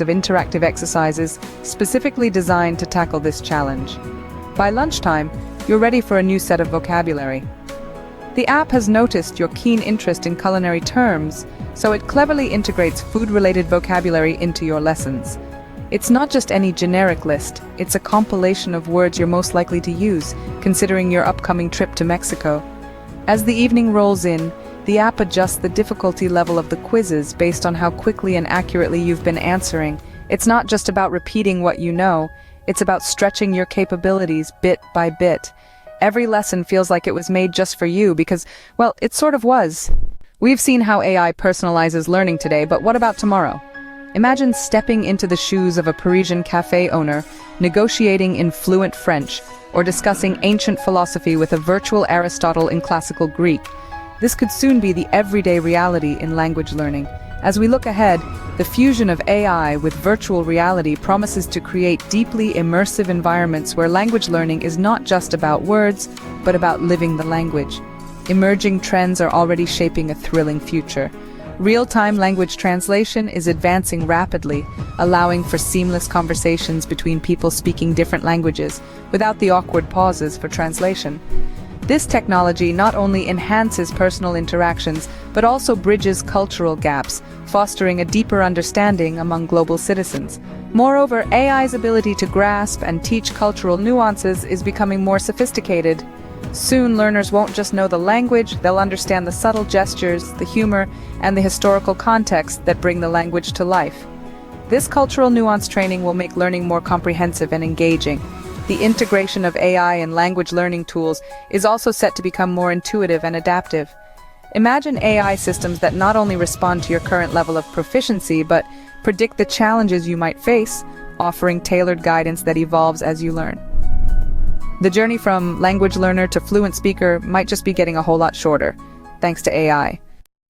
of interactive exercises specifically designed to tackle this challenge. By lunchtime, you're ready for a new set of vocabulary. The app has noticed your keen interest in culinary terms, so it cleverly integrates food-related vocabulary into your lessons. It's not just any generic list, it's a compilation of words you're most likely to use, considering your upcoming trip to Mexico. As the evening rolls in, the app adjusts the difficulty level of the quizzes based on how quickly and accurately you've been answering. It's not just about repeating what you know, it's about stretching your capabilities bit by bit. Every lesson feels like it was made just for you because, well, it sort of was. We've seen how AI personalizes learning today, but what about tomorrow? Imagine stepping into the shoes of a Parisian cafe owner, negotiating in fluent French, or discussing ancient philosophy with a virtual Aristotle in classical Greek. This could soon be the everyday reality in language learning. As we look ahead, the fusion of AI with virtual reality promises to create deeply immersive environments where language learning is not just about words, but about living the language. Emerging trends are already shaping a thrilling future. Real-time language translation is advancing rapidly, allowing for seamless conversations between people speaking different languages, without the awkward pauses for translation. This technology not only enhances personal interactions, but also bridges cultural gaps, fostering a deeper understanding among global citizens. Moreover, AI's ability to grasp and teach cultural nuances is becoming more sophisticated. Soon, learners won't just know the language, they'll understand the subtle gestures, the humor, and the historical context that bring the language to life. This cultural nuance training will make learning more comprehensive and engaging. The integration of AI and language learning tools is also set to become more intuitive and adaptive. Imagine AI systems that not only respond to your current level of proficiency, but predict the challenges you might face, offering tailored guidance that evolves as you learn. The journey from language learner to fluent speaker might just be getting a whole lot shorter, thanks to AI.